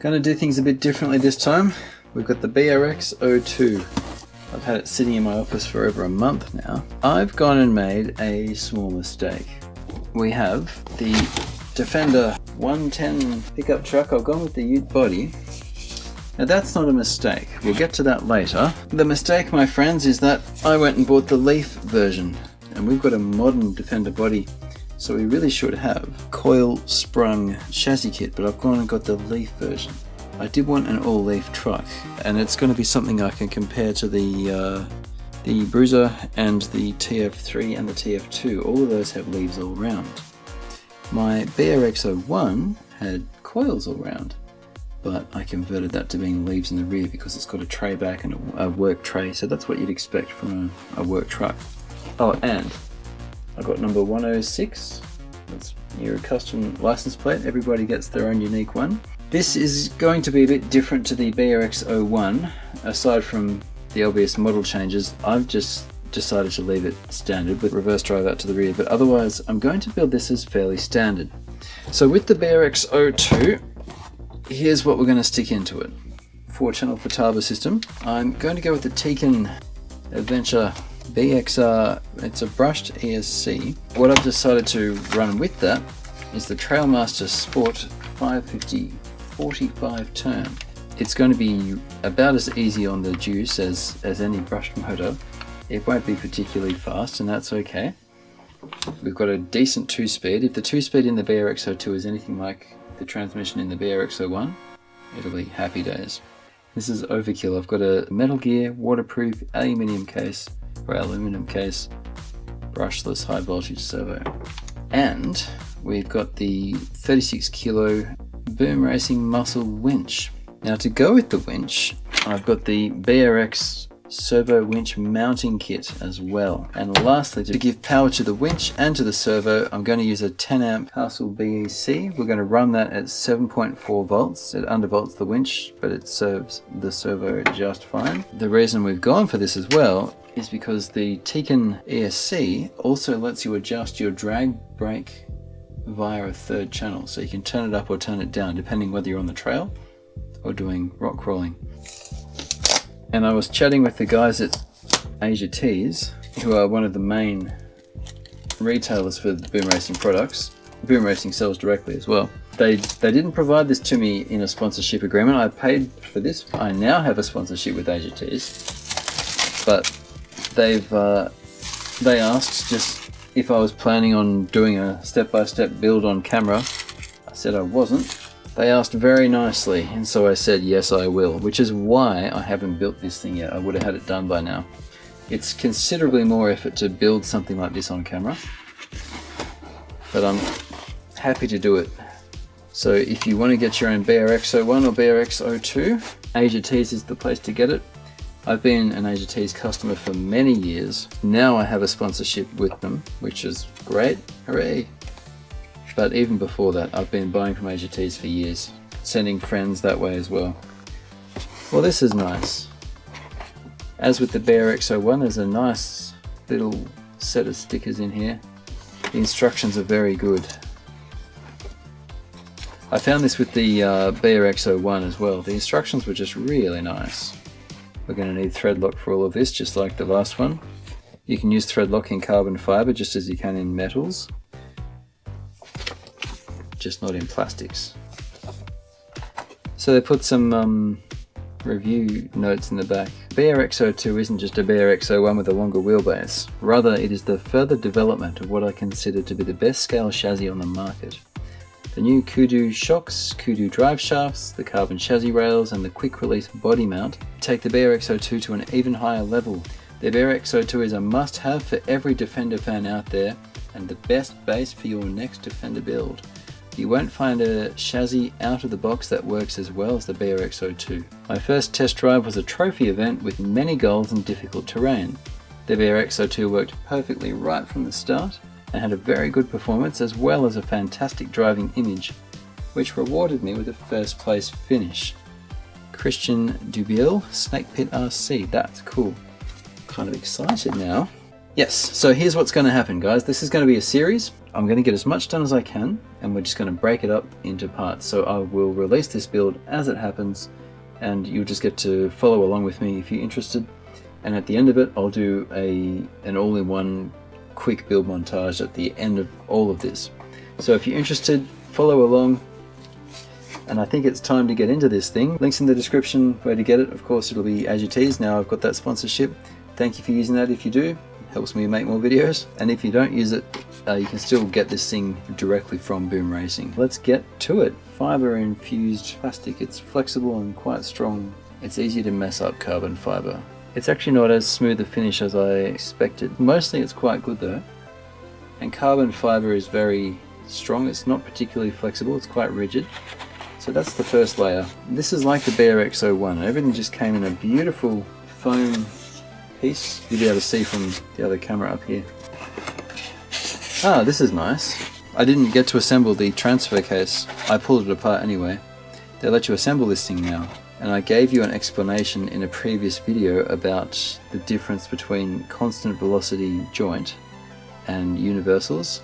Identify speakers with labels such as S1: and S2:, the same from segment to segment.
S1: Gonna do things a bit differently this time. We've got the BRX02. I've had it sitting in my office for over a month now. I've gone and made a small mistake. We have the Defender 110 pickup truck. I've gone with the ute body. Now that's not a mistake. We'll get to that later. The mistake, my friends, is that I went and bought the Leaf version. And we've got a modern Defender body, so we really should have coil sprung chassis kit, but I've gone and got the Leaf version. I did want an all leaf truck, and it's going to be something I can compare to the Bruiser and the TF3 and the TF2. All of those have leaves all round. My BRX01 had coils all round, but I converted that to being leaves in the rear because it's got a tray back and a work tray, so that's what you'd expect from a work truck. Oh, and I got number 106. That's your custom license plate. Everybody gets their own unique one. This is going to be a bit different to the BRX01. Aside from the obvious model changes, I've just decided to leave it standard with reverse drive out to the rear, but otherwise I'm going to build this as fairly standard. So with the BRX02, here's what we're going to stick into it. 4-channel Futaba system. I'm going to go with the Tekin Adventure BXR. It's a brushed ESC. What I've decided to run with that is the Trailmaster Sport 550 45 turn. It's going to be about as easy on the juice as any brushed motor. It won't be particularly fast, and that's okay. We've got a decent 2-speed. If the 2-speed in the BRX02 is anything like the transmission in the BRX01, it'll be happy days. This is overkill. I've got a Metal Gear waterproof aluminium case, brushless high voltage servo. And we've got the 36 kilo Boom Racing muscle winch. Now to go with the winch, I've got the BRX servo winch mounting kit as well. And lastly, to give power to the winch and to the servo, I'm going to use a 10 amp Castle BEC. We're going to run that at 7.4 volts. It undervolts the winch, but it serves the servo just fine. The reason we've gone for this as well is because the Tekin ESC also lets you adjust your drag brake via a 3rd channel, so you can turn it up or turn it down depending whether you're on the trail or doing rock crawling. And I was chatting with the guys at Asia Tees, who are one of the main retailers for the Boom Racing products. Boom Racing sells directly as well. They didn't provide this to me in a sponsorship agreement. I paid for this. I now have a sponsorship with Asia Tees, but they asked just if I was planning on doing a step-by-step build on camera. I said I wasn't. They asked very nicely, and so I said yes I will, which is why I haven't built this thing yet. I would have had it done by now. It's considerably more effort to build something like this on camera, but I'm happy to do it. So if you want to get your own BRX01 or BRX02, Asia Tees is the place to get it. I've been an Asia Tees customer for many years. Now I have a sponsorship with them, which is great. Hooray! But even before that, I've been buying from Asia Tees for years, sending friends that way as well. Well, this is nice. As with the BRX01, there's a nice little set of stickers in here. The instructions are very good. I found this with the BRX01 as well. The instructions were just really nice. We're going to need thread lock for all of this, just like the last one. You can use thread lock in carbon fiber just as you can in metals, just not in plastics. So they put some review notes in the back. BRX02 isn't just a BRX01 with a longer wheelbase. Rather, it is the further development of what I consider to be the best scale chassis on the market. The new Kudu shocks, Kudu drive shafts, the carbon chassis rails and the quick release body mount take the BRX02 to an even higher level. The BRX02 is a must-have for every Defender fan out there and the best base for your next Defender build. You won't find a chassis out of the box that works as well as the BRX02. My first test drive was a trophy event with many goals and difficult terrain. The BRX02 worked perfectly right from the start and had a very good performance as well as a fantastic driving image, which rewarded me with a first place finish. Christian Dubiel, Snake Pit RC, that's cool. Kind of excited now. Yes, so here's what's going to happen, guys. This is going to be a series. I'm going to get as much done as I can, and we're just going to break it up into parts. So I will release this build as it happens, and you'll just get to follow along with me if you're interested. And at the end of it, I'll do an all-in-one quick build montage at the end of all of this. So if you're interested, follow along. And I think it's time to get into this thing. Links in the description where to get it. Of course, it'll be as you tease. Now I've got that sponsorship. Thank you for using that if you do. It helps me make more videos. And if you don't use it, you can still get this thing directly from Boom Racing. Let's get to it. Fiber infused plastic. It's flexible and quite strong. It's easy to mess up carbon fiber. It's actually not as smooth a finish as I expected. Mostly it's quite good though. And carbon fiber is very strong. It's not particularly flexible. It's quite rigid. So that's the first layer. This is like the BRX01. Everything just came in a beautiful foam piece. You'll be able to see from the other camera up here. Ah, this is nice. I didn't get to assemble the transfer case. I pulled it apart anyway. They let you assemble this thing now. And I gave you an explanation in a previous video about the difference between constant velocity joint and universals.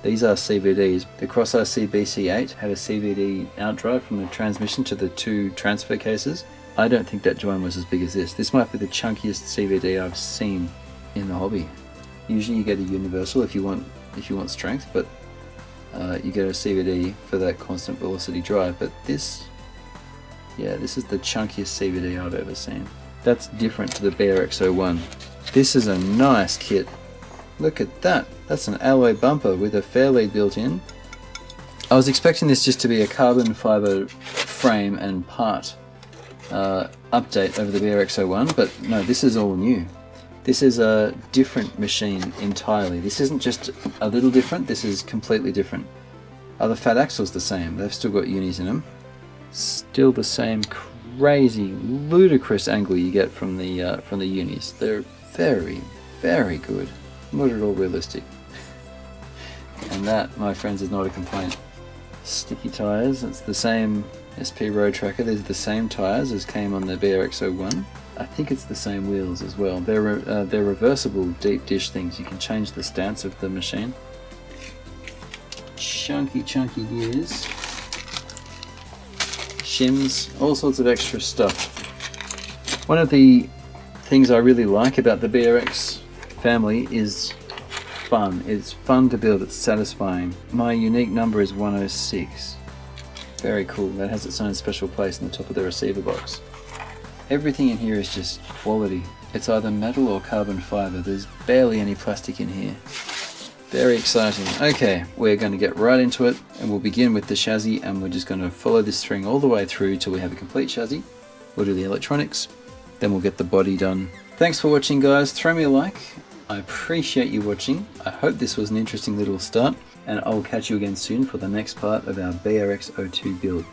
S1: These are CVDs. The Cross RC BC8 had a CVD outdrive from the transmission to the two transfer cases. I don't think that joint was as big as this. This might be the chunkiest CVD I've seen in the hobby. Usually you get a universal if you want strength, but you get a CVD for that constant velocity drive. But this is the chunkiest CVD I've ever seen. That's different to the BRX01. This is a nice kit. Look at that. That's an alloy bumper with a fairlead built in. I was expecting this just to be a carbon fiber frame and part update over the BRX01, but no, this is all new. This is a different machine entirely. This isn't just a little different, this is completely different. Are the fat axles the same? They've still got unis in them. Still the same crazy, ludicrous angle you get from the unis. They're very, very good. Not at all realistic. And that, my friends, is not a complaint. Sticky tyres, it's the same SP Road Tracker. These are the same tyres as came on the BRX01. I think it's the same wheels as well. They're reversible deep dish things. You can change the stance of the machine. Chunky gears. Shims, all sorts of extra stuff. One of the things I really like about the BRX family is fun. It's fun to build, it's satisfying. My unique number is 106. Very cool. That has its own special place in the top of the receiver box. Everything in here is just quality. It's either metal or carbon fiber. There's barely any plastic in here. Very exciting. Okay, we're going to get right into it, and we'll begin with the chassis, and we're just going to follow this string all the way through till we have a complete chassis. We'll do the electronics, then we'll get the body done. Thanks for watching, guys. Throw me a like. I appreciate you watching. I hope this was an interesting little start, and I'll catch you again soon for the next part of our BRX02 build.